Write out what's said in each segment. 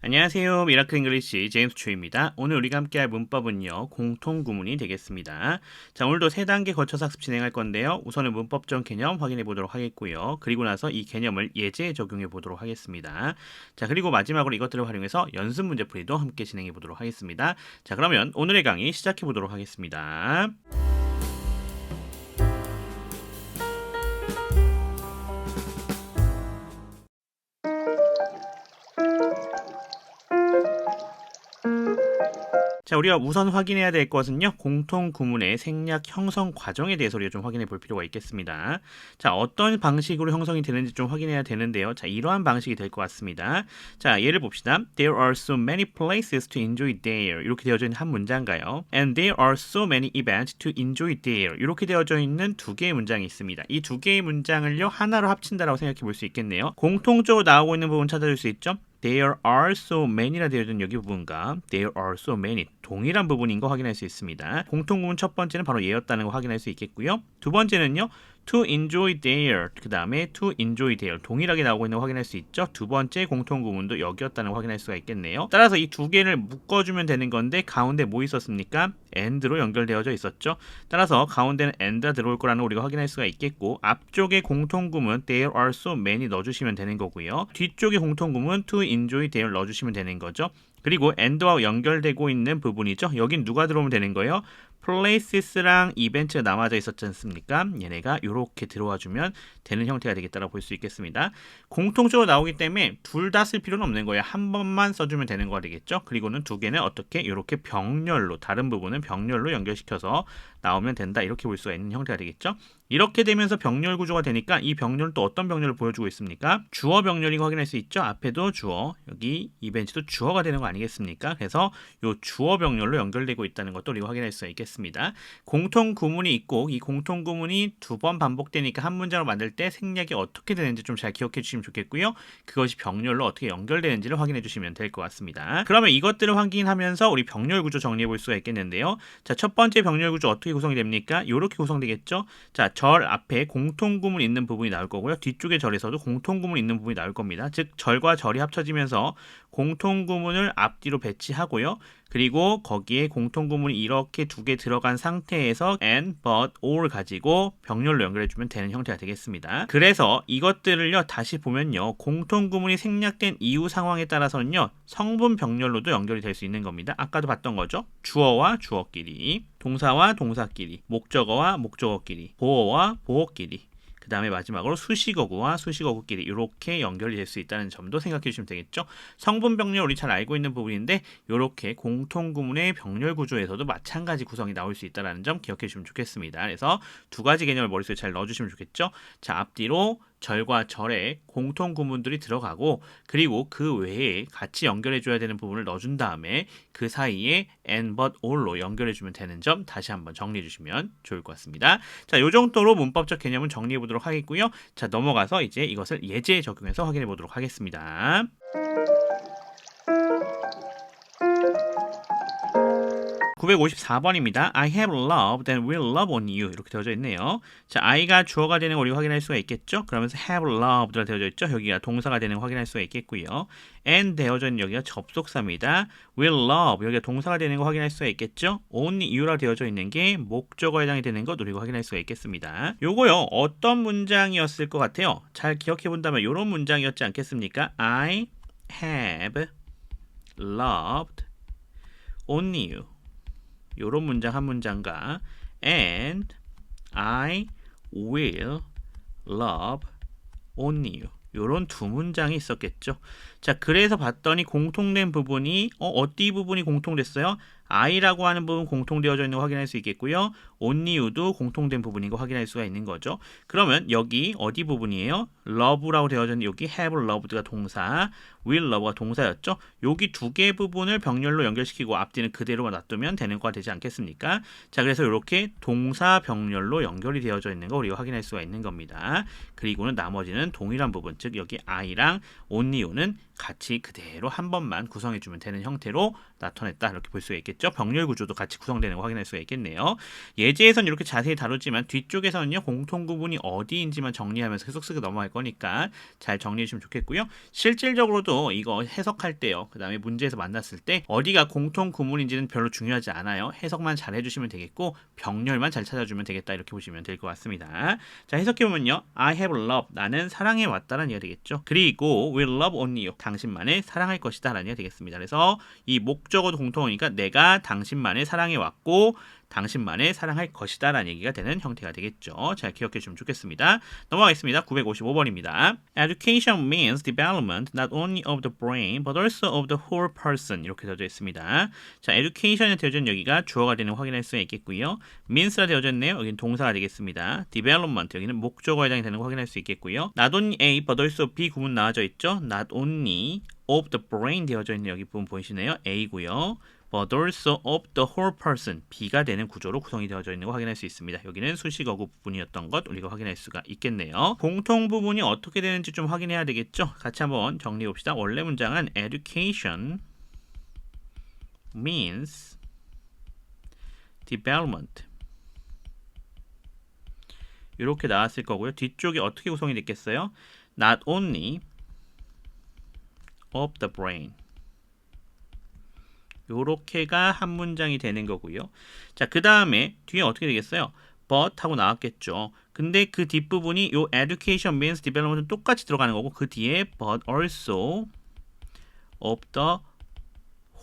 안녕하세요. 미라클 잉글리시 제임스 추입니다. 오늘 우리가 함께할 문법은요. 공통구문이 되겠습니다. 자, 오늘도 세 단계 거쳐서 학습 진행할 건데요. 우선은 문법적 개념 확인해 보도록 하겠고요. 그리고 나서 이 개념을 예제에 적용해 보도록 하겠습니다. 자, 그리고 마지막으로 이것들을 활용해서 연습 문제풀이도 함께 진행해 보도록 하겠습니다. 자, 그러면 오늘의 강의 시작해 보도록 하겠습니다. 자, 우리가 우선 확인해야 될 것은요. 공통구문의 생략 형성 과정에 대해서 우리가 좀 확인해 볼 필요가 있겠습니다. 자, 어떤 방식으로 형성이 되는지 좀 확인해야 되는데요. 자, 이러한 방식이 될 것 같습니다. 자, 예를 봅시다. There are so many places to enjoy there. 이렇게 되어져 있는 한 문장가요. And there are so many events to enjoy there. 이렇게 되어져 있는 두 개의 문장이 있습니다. 이 두 개의 문장을요. 하나로 합친다라고 생각해 볼 수 있겠네요. 공통적으로 나오고 있는 부분 찾아줄 수 있죠? There are so many라 되어 있는 여기 부분과 There are so many 동일한 부분인 거 확인할 수 있습니다. 공통구문 첫 번째는 바로 얘였다는 거 확인할 수 있겠고요. 두 번째는요. To enjoy there 그 다음에 to enjoy there 동일하게 나오고 있는 거 확인할 수 있죠. 두 번째 공통구문도 여기였다는 거 확인할 수가 있겠네요. 따라서 이 두 개를 묶어주면 되는 건데 가운데 뭐 있었습니까? and로 연결되어져 있었죠. 따라서 가운데는 and가 들어올 거라는 거 우리가 확인할 수가 있겠고 앞쪽에 공통구문 there are so many 넣어주시면 되는 거고요. 뒤쪽에 공통구문 to enjoy there 넣어주시면 되는 거죠. 그리고 and와 연결되고 있는 부분이죠. 여긴 누가 들어오면 되는 거예요? places랑 event가 남아져 있었지 않습니까? 얘네가 이렇게 들어와 주면 되는 형태가 되겠다라고 볼 수 있겠습니다. 공통적으로 나오기 때문에 둘 다 쓸 필요는 없는 거예요. 한 번만 써주면 되는 거 되겠죠? 그리고는 두 개는 어떻게 이렇게 병렬로 다른 부분은 병렬로 연결시켜서 나오면 된다. 이렇게 볼 수가 있는 형태가 되겠죠? 이렇게 되면서 병렬 구조가 되니까 이 병렬은 또 어떤 병렬을 보여주고 있습니까? 주어 병렬인 거 확인할 수 있죠? 앞에도 주어, 여기 이벤트도 주어가 되는 거 아니겠습니까? 그래서 이 주어 병렬로 연결되고 있다는 것도 우리가 확인할 수가 있겠습니다. 공통 구문이 있고 이 공통 구문이 두 번 반복되니까 한 문장을 만들 때 생략이 어떻게 되는지 좀 잘 기억해 주시면 좋겠고요. 그것이 병렬로 어떻게 연결되는지를 확인해 주시면 될 것 같습니다. 그러면 이것들을 확인하면서 우리 병렬 구조 정리해 볼 수가 있겠는데요. 자, 첫 번째 병렬 구조 어떻게 구성이 됩니까? 이렇게 구성되겠죠? 자, 절 앞에 공통구문 있는 부분이 나올 거고요. 뒤쪽의 절에서도 공통구문 있는 부분이 나올 겁니다. 즉 절과 절이 합쳐지면서 공통구문을 앞뒤로 배치하고요. 그리고 거기에 공통구문이 이렇게 두 개 들어간 상태에서 and, but, or 가지고 병렬로 연결해주면 되는 형태가 되겠습니다. 그래서 이것들을요 다시 보면요 공통구문이 생략된 이후 상황에 따라서는요 성분 병렬로도 연결이 될 수 있는 겁니다. 아까도 봤던 거죠. 주어와 주어끼리, 동사와 동사끼리, 목적어와 목적어끼리, 보어와 보어끼리, 그 다음에 마지막으로 수식어구와 수식어구끼리 이렇게 연결이 될 수 있다는 점도 생각해 주시면 되겠죠. 성분 병렬 우리 잘 알고 있는 부분인데 이렇게 공통구문의 병렬 구조에서도 마찬가지 구성이 나올 수 있다는 점 기억해 주시면 좋겠습니다. 그래서 두 가지 개념을 머릿속에 잘 넣어주시면 좋겠죠. 자, 앞뒤로 절과 절에 공통구문들이 들어가고 그리고 그 외에 같이 연결해줘야 되는 부분을 넣어준 다음에 그 사이에 and, but, or로 연결해주면 되는 점 다시 한번 정리해 주시면 좋을 것 같습니다. 자, 요 정도로 문법적 개념은 정리해 보도록 하겠고요. 자, 넘어가서 이제 이것을 예제에 적용해서 확인해 보도록 하겠습니다. 954번입니다. I have loved and will love on you. 이렇게 되어져 있네요. 자, I가 주어가 되는 거 우리가 확인할 수가 있겠죠? 그러면서 have loved가 되어져 있죠? 여기가 동사가 되는 거 확인할 수가 있겠고요. and 되어져 있는 여기가 접속사입니다. will love 여기가 동사가 되는 거 확인할 수가 있겠죠? only you라 되어져 있는 게 목적어에 해당이 되는 것 우리가 확인할 수가 있겠습니다. 요거요. 어떤 문장이었을 것 같아요? 잘 기억해 본다면 이런 문장이었지 않겠습니까? I have loved only you. 요런 문장 한 문장과 and I will love only you 요런 두 문장이 있었겠죠. 자, 그래서 봤더니 공통된 부분이 어디 부분이 공통됐어요? I라고 하는 부분 공통되어져 있는 거 확인할 수 있겠고요. only you도 공통된 부분인 거 확인할 수가 있는 거죠. 그러면 여기 어디 부분이에요? love라고 되어져 있는 여기 have loved가 동사, will love가 동사였죠. 여기 두 개의 부분을 병렬로 연결시키고 앞뒤는 그대로 놔두면 되는 거가 되지 않겠습니까? 자, 그래서 이렇게 동사 병렬로 연결이 되어져 있는 거 우리가 확인할 수가 있는 겁니다. 그리고는 나머지는 동일한 부분, 즉 여기 I랑 only you는 같이 그대로 한 번만 구성해주면 되는 형태로 나타냈다 이렇게 볼 수가 있겠죠. 병렬 구조도 같이 구성되는 거 확인할 수가 있겠네요. 예제에서는 이렇게 자세히 다루지만 뒤쪽에서는요 공통 구분이 어디인지만 정리하면서 계속 쓰고 넘어갈 거니까 잘 정리해 주시면 좋겠고요. 실질적으로도 이거 해석할 때요, 그 다음에 문제에서 만났을 때 어디가 공통 구문인지는 별로 중요하지 않아요. 해석만 잘 해주시면 되겠고 병렬만 잘 찾아주면 되겠다 이렇게 보시면 될 것 같습니다. 자, 해석해보면요, I have loved, 나는 사랑해 왔다라는 얘기가 되겠죠. 그리고 will love only you, 당신만을 사랑할 것이다 라는 얘기가 되겠습니다. 그래서 이 목적어도 공통어니까 내가 당신만을 사랑해 왔고 당신만을 사랑할 것이다 라는 얘기가 되는 형태가 되겠죠. 잘 기억해 주시면 좋겠습니다. 넘어가겠습니다. 955번입니다. Education means development not only of the brain but also of the whole person, 이렇게 되어져 있습니다. 자, education에 되어져 있는 여기가 주어가 되는 거 확인할 수가 있겠고요. means가 되어져 있네요. 여기는 동사가 되겠습니다. development, 여기는 목적어에 해당이 되는 거 확인할 수 있겠고요. not only A but also B 구문 나와져 있죠. not only of the brain 되어져 있는 여기 부분 보이시네요. A고요. but also of the whole person, B가 되는 구조로 구성이 되어져 있는 거 확인할 수 있습니다. 여기는 수식어구 부분이었던 것 우리가 확인할 수가 있겠네요. 공통 부분이 어떻게 되는지 좀 확인해야 되겠죠. 같이 한번 정리해 봅시다. 원래 문장은 education means development, 이렇게 나왔을 거고요. 뒤쪽이 어떻게 구성이 됐겠어요? not only of the brain, 요렇게가 한 문장이 되는 거고요. 자, 그 다음에 뒤에 어떻게 되겠어요? but 하고 나왔겠죠. 근데 그 뒷부분이 요 education means development은 똑같이 들어가는 거고 그 뒤에 but also of the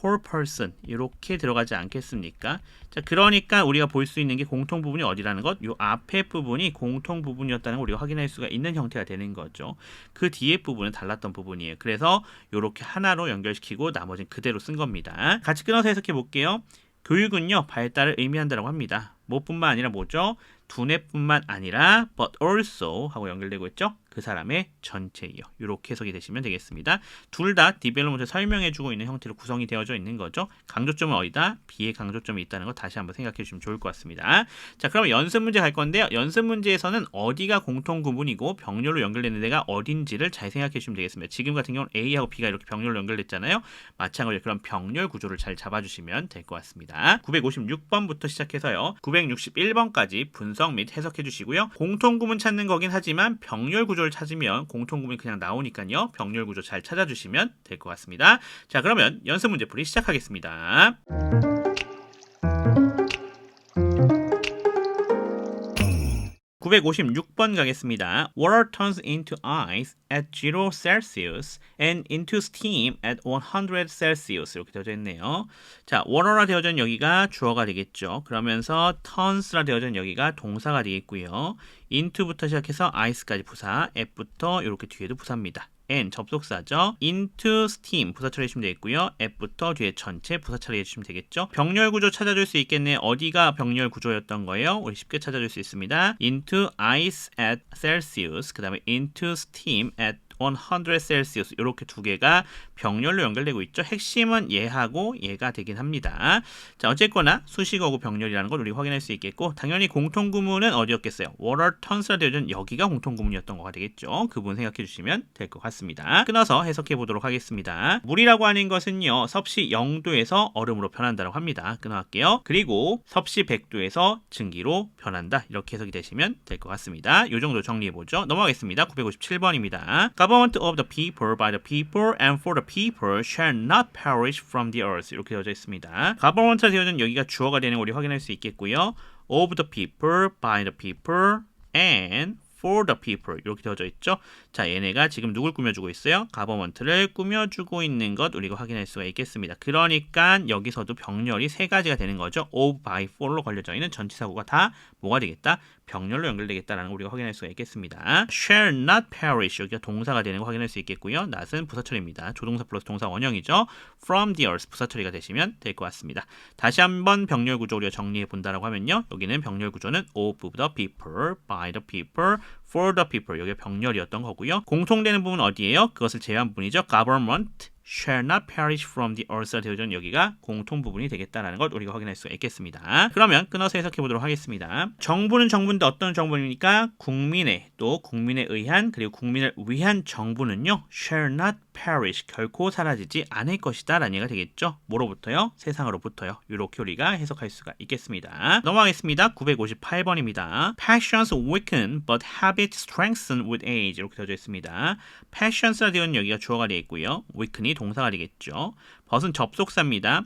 whole person 이렇게 들어가지 않겠습니까? 자, 그러니까 우리가 볼 수 있는 게 공통 부분이 어디라는 것, 요 앞에 부분이 공통 부분이었다는 걸 우리가 확인할 수가 있는 형태가 되는 거죠. 그 뒤에 부분은 달랐던 부분이에요. 그래서 이렇게 하나로 연결시키고 나머지는 그대로 쓴 겁니다. 같이 끊어서 해석해 볼게요. 교육은요 발달을 의미한다고 합니다. 뭐뿐만 아니라 뭐죠? 두뇌뿐만 아니라 but also 하고 연결되고 있죠. 그 사람의 전체이요. 이렇게 해석이 되시면 되겠습니다. 둘 다 디벨롭먼트 설명해주고 있는 형태로 구성이 되어져 있는 거죠. 강조점은 어디다? B의 강조점이 있다는 거 다시 한번 생각해 주시면 좋을 것 같습니다. 자, 그럼 연습 문제 갈 건데요. 연습 문제에서는 어디가 공통 구문이고 병렬로 연결되는 데가 어딘지를 잘 생각해 주시면 되겠습니다. 지금 같은 경우는 A하고 B가 이렇게 병렬로 연결됐잖아요. 마찬가지로 그런 병렬 구조를 잘 잡아주시면 될 것 같습니다. 956번부터 시작해서요. 961번까지 분석 및 해석해 주시고요. 공통 구문 찾는 거긴 하지만 병렬 구조를 찾으면 공통 구문이 그냥 나오니까요. 병렬 구조 잘 찾아주시면 될 것 같습니다. 자, 그러면 연습 문제풀이 시작하겠습니다. (956번) 가겠습니다. Water turns into ice at 0 Celsius and into steam at 100 Celsius, 이렇게 되어져 있네요. 자, water라 되어져 있는 여기가 주어가 되겠죠. 그러면서 turns라 되어져 있는 여기가 동사가 되겠고요. into부터 시작해서 ice까지 부사, at부터 이렇게 뒤에도 부사입니다. and 접속사죠. into steam 부사 처리해주시면 되겠고요. at부터 뒤에 전체 부사 처리해주시면 되겠죠. 병렬 구조 찾아줄 수 있겠네요. 어디가 병렬 구조였던 거예요? 우리 쉽게 찾아줄 수 있습니다. into ice at Celsius, 그 다음에 into steam at 100 Celsius, 이렇게 두 개가 병렬로 연결되고 있죠. 핵심은 얘하고 얘가 되긴 합니다. 자, 어쨌거나 수식어구 병렬이라는 걸 우리 확인할 수 있겠고, 당연히 공통구문은 어디였겠어요? water turns라 되어 있는 여기가 공통구문이었던 거가 되겠죠. 그 부분 생각해 주시면 될 것 같습니다. 끊어서 해석해 보도록 하겠습니다. 물이라고 하는 것은요, 섭씨 0도에서 얼음으로 변한다고 합니다. 끊어갈게요. 그리고 섭씨 100도에서 증기로 변한다, 이렇게 해석이 되시면 될 것 같습니다. 이 정도 정리해 보죠. 넘어가겠습니다. 957번입니다. Government of the people, by the people, and for the people shall not perish from the earth, 이렇게 되어져 있습니다. Government가 되어진 여기가 주어가 되는 거 우리 확인할 수 있겠고요. Of the people, by the people, and for the people, 이렇게 되어져 있죠. 자, 얘네가 지금 누굴 꾸며주고 있어요? 가버먼트를 꾸며주고 있는 것 우리가 확인할 수가 있겠습니다. 그러니까 여기서도 병렬이 세 가지가 되는 거죠. of, by, for로 걸려져 있는 전치사구가 다 뭐가 되겠다? 병렬로 연결되겠다라는 거 우리가 확인할 수가 있겠습니다. shall not perish, 여기가 동사가 되는 거 확인할 수 있겠고요. not은 부사처리입니다. 조동사 플러스 동사 원형이죠. from the earth 부사처리가 되시면 될 것 같습니다. 다시 한번 병렬 구조 우리가 정리해 본다라고 하면요. 여기는 병렬 구조는 of the people, by the people, for the people, 여기 병렬이었던 거고요. 공통되는 부분은 어디예요? 그것을 제외한 부분이죠. government shall not perish from the earth가 되어져 있는 여기가 공통 부분이 되겠다라는 것 우리가 확인할 수가 있겠습니다. 그러면 끊어서 해석해 보도록 하겠습니다. 정부는 정부인데 어떤 정부입니까? 국민의, 또 국민에 의한, 그리고 국민을 위한 정부는요, shall not perish 결코 사라지지 않을 것이다 라는 얘기가 되겠죠. 뭐로부터요? 세상으로부터요. 이렇게 우리가 해석할 수가 있겠습니다. 넘어가겠습니다. 958번입니다. Passions weaken but habits strengthen with age 이렇게 되어져 있습니다. Passions라 되어 있는 여기가 주어가 되어 있고요. weaken이 동사가 되겠죠. but은 접속사입니다.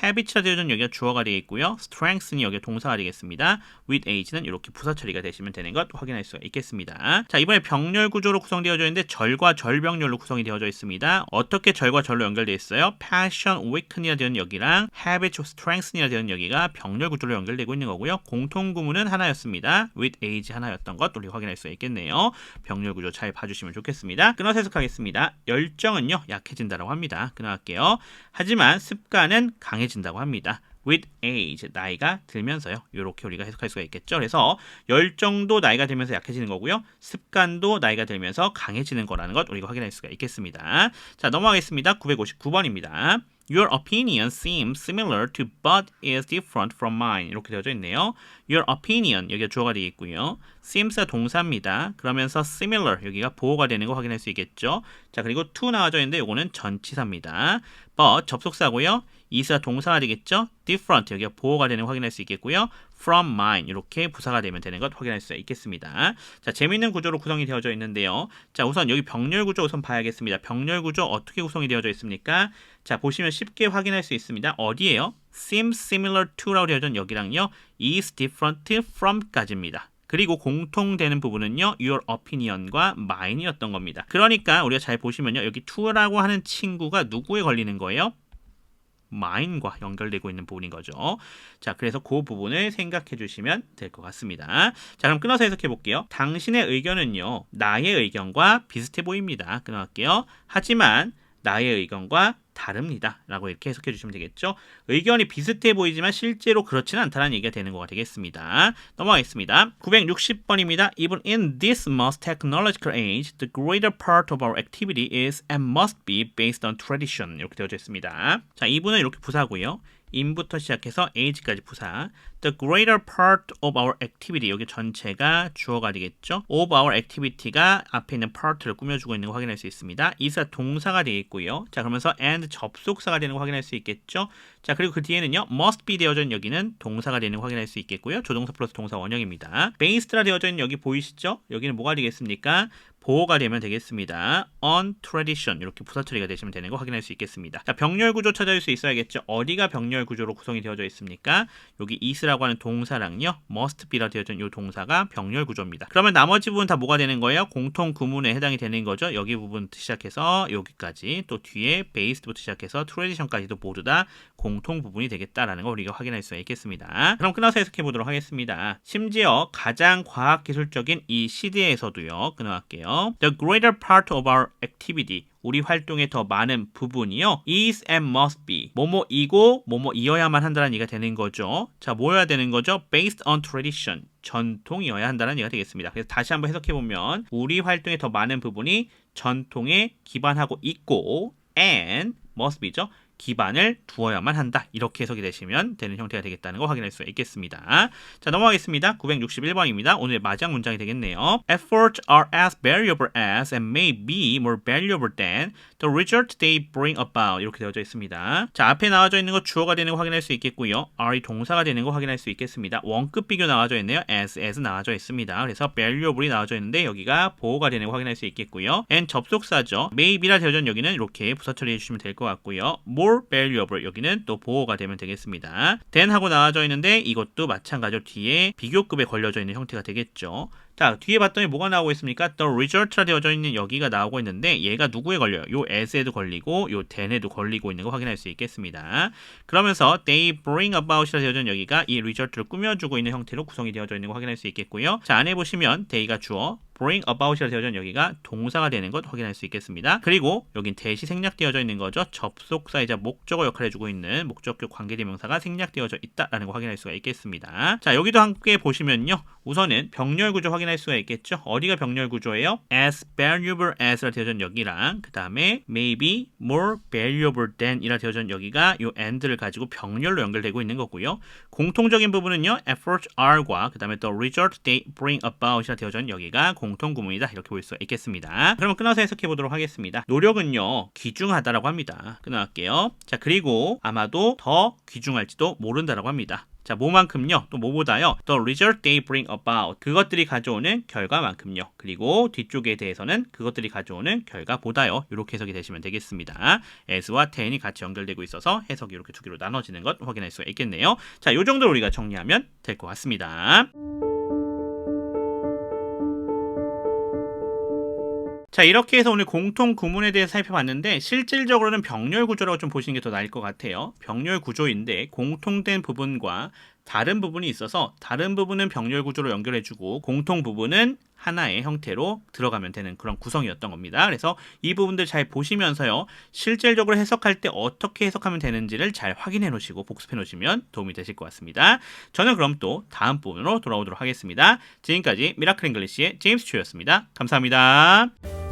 habits라 되어 있는 여기가 주어가 되어 있고요. strengthen이 여기가 동사가 되겠습니다. with age는 이렇게 부사 처리가 되시면 되는 것 확인할 수가 있겠습니다. 자, 이번에 병렬 구조로 구성되어져 있는데 절과 절병렬로 구성이 되어져 있습니다. 어떻게 절과 절로 연결되어 있어요? passion weaken이라 되어 있는 여기랑 habit strengthen이라 되어 있는 여기가 병렬 구조로 연결되고 있는 거고요. 공통 구문은 하나였습니다. with age 하나였던 것 우리 확인할 수가 있겠네요. 병렬 구조 잘 봐주시면 좋겠습니다. 끊어서 해석하겠습니다. 열정은요 약해진다고 합니다. 끊어갈게요. 하지만 습관은 강해진다고 합니다. with age, 나이가 들면서요. 이렇게 우리가 해석할 수가 있겠죠. 그래서 열정도 나이가 들면서 약해지는 거고요. 습관도 나이가 들면서 강해지는 거라는 것 우리가 확인할 수가 있겠습니다. 자, 넘어가겠습니다. 959번입니다. Your opinion seems similar to but is different from mine. 이렇게 되어져 있네요. Your opinion, 여기가 주어가 되겠고요. seems가 동사입니다. 그러면서 similar, 여기가 보호가 되는 거 확인할 수 있겠죠. 자, 그리고 to 나와져 있는데 이거는 전치사입니다. but, 접속사고요. is가 동사가 되겠죠. different, 여기가 보호가 되는 거 확인할 수 있겠고요. from mine, 이렇게 부사가 되면 되는 것 확인할 수 있겠습니다. 자, 재미있는 구조로 구성이 되어져 있는데요. 자, 우선 여기 병렬 구조 우선 봐야겠습니다. 병렬 구조 어떻게 구성이 되어져 있습니까? 자, 보시면 쉽게 확인할 수 있습니다. 어디에요? seems similar to라고 되어져 있는 여기랑요. is different from까지입니다. 그리고 공통되는 부분은요. your opinion과 mine이었던 겁니다. 그러니까 우리가 잘 보시면요. 여기 to라고 하는 친구가 누구에 걸리는 거예요? mine과 연결되고 있는 부분인 거죠. 자, 그래서 그 부분을 생각해 주시면 될 것 같습니다. 자, 그럼 끊어서 해석해 볼게요. 당신의 의견은요. 나의 의견과 비슷해 보입니다. 끊어갈게요. 하지만 나의 의견과 다릅니다. 라고 이렇게 해석해 주시면 되겠죠. 의견이 비슷해 보이지만 실제로 그렇지는 않다는 얘기가 되는 거가 되겠습니다. 넘어가겠습니다. 960번입니다. Even in this most technological age, the greater part of our activity is and must be based on tradition. 이렇게 되어져 있습니다. 자, 이분은 이렇게 부사고요. in부터 시작해서 age까지 부사. The greater part of our activity, 여기 전체가 주어가 되겠죠. of our activity가 앞에 있는 part를 꾸며주고 있는 거 확인할 수 있습니다. is가 동사가 되겠고요. 자, 그러면서 and 접속사가 되는 거 확인할 수 있겠죠. 자, 그리고 그 뒤에는요. must be 되어져 있는 여기는 동사가 되는 거 확인할 수 있겠고요. 조동사 플러스 동사 원형입니다. based라 되어져 있는 여기 보이시죠? 여기는 뭐가 되겠습니까? 보호가 되면 되겠습니다. on tradition 이렇게 부사 처리가 되시면 되는 거 확인할 수 있겠습니다. 자, 병렬 구조 찾아줄 수 있어야겠죠. 어디가 병렬 구조로 구성이 되어져 있습니까? 여기 is라고 하는 동사랑요. must be라 되어져 있는 이 동사가 병렬 구조입니다. 그러면 나머지 부분 다 뭐가 되는 거예요? 공통 구문에 해당이 되는 거죠. 여기 부분부터 시작해서 여기까지 또 뒤에 based부터 시작해서 tradition까지도 모두 다 공통 부분이 되겠다라는 거 우리가 확인할 수 있겠습니다. 그럼 끊어서 해석해 보도록 하겠습니다. 심지어 가장 과학기술적인 이 시대에서도요. 끊어갈게요. The greater part of our activity, 우리 활동의 더 많은 부분이요. is and must be. 뭐뭐이고 뭐뭐이어야만 한다는 얘기가 되는 거죠. 자, 뭐여야 되는 거죠? Based on tradition. 전통이어야 한다는 얘기가 되겠습니다. 그래서 다시 한번 해석해보면 우리 활동의 더 많은 부분이 전통에 기반하고 있고 and must be죠. 기반을 두어야만 한다. 이렇게 해석이 되시면 되는 형태가 되겠다는 거 확인할 수 있겠습니다. 자, 넘어가겠습니다. 961번입니다. 오늘의 마지막 문장이 되겠네요. Efforts are as valuable as and may be more valuable than the result they bring about. 이렇게 되어져 있습니다. 자, 앞에 나와져 있는 거 주어가 되는 거 확인할 수 있겠고요. are이 동사가 되는 거 확인할 수 있겠습니다. 원급 비교 나와져 있네요. as 나와져 있습니다. 그래서 valuable이 나와져 있는데 여기가 보호가 되는 거 확인할 수 있겠고요. and 접속사죠. maybe라 되어져 있는 여기는 이렇게 부사 처리해 주시면 될 것 같고요. more valuable 여기는 또 보호가 되면 되겠습니다. then 하고 나와져 있는데 이것도 마찬가지로 뒤에 비교급에 걸려져 있는 형태가 되겠죠. 자, 뒤에 봤더니 뭐가 나오고 있습니까? The result라 되어져 있는 여기가 나오고 있는데 얘가 누구에 걸려요? 요 as에도 걸리고 요 then에도 걸리고 있는 거 확인할 수 있겠습니다. 그러면서 they bring about이라 되어져 있는 여기가 이 result를 꾸며주고 있는 형태로 구성이 되어져 있는 거 확인할 수 있겠고요. 자, 안에 보시면 they가 주어, bring about이라 되어져 있는 여기가 동사가 되는 것 확인할 수 있겠습니다. 그리고 여긴 대시 생략되어져 있는 거죠. 접속사이자 목적어 역할을 해주고 있는 목적격 관계대명사가 생략되어져 있다라는 거 확인할 수가 있겠습니다. 자, 여기도 함께 보시면요. 우선은 병렬 구조 확인할 수가 있겠죠. 어디가 병렬 구조예요? as valuable as라 되어져 있는 여기랑 그 다음에 maybe more valuable than 이라 되어져 있는 여기가 요 and를 가지고 병렬로 연결되고 있는 거고요. 공통적인 부분은요. efforts are과 그 다음에 the result they bring about이라 되어져 있는 여기가 공통 구문이다 이렇게 볼 수가 있겠습니다. 그러면 끊어서 해석해 보도록 하겠습니다. 노력은요 귀중하다라고 합니다. 끊어갈게요. 자 그리고 아마도 더 귀중할지도 모른다라고 합니다. 자, 뭐만큼요? 또 뭐보다요? The result they bring about. 그것들이 가져오는 결과만큼요. 그리고 뒤쪽에 대해서는 그것들이 가져오는 결과보다요. 이렇게 해석이 되시면 되겠습니다. as와 then이 같이 연결되고 있어서 해석이 이렇게 두 개로 나눠지는 것 확인할 수가 있겠네요. 자, 요 정도로 우리가 정리하면 될 것 같습니다. 자 이렇게 해서 오늘 공통 구문에 대해서 살펴봤는데 실질적으로는 병렬 구조라고 좀 보시는 게 더 나을 것 같아요. 병렬 구조인데 공통된 부분과 다른 부분이 있어서 다른 부분은 병렬 구조로 연결해주고 공통 부분은 하나의 형태로 들어가면 되는 그런 구성이었던 겁니다. 그래서 이 부분들 잘 보시면서요. 실질적으로 해석할 때 어떻게 해석하면 되는지를 잘 확인해 놓으시고 복습해 놓으시면 도움이 되실 것 같습니다. 저는 그럼 또 다음 부분으로 돌아오도록 하겠습니다. 지금까지 미라클 잉글리시의 제임스 츄였습니다. 감사합니다.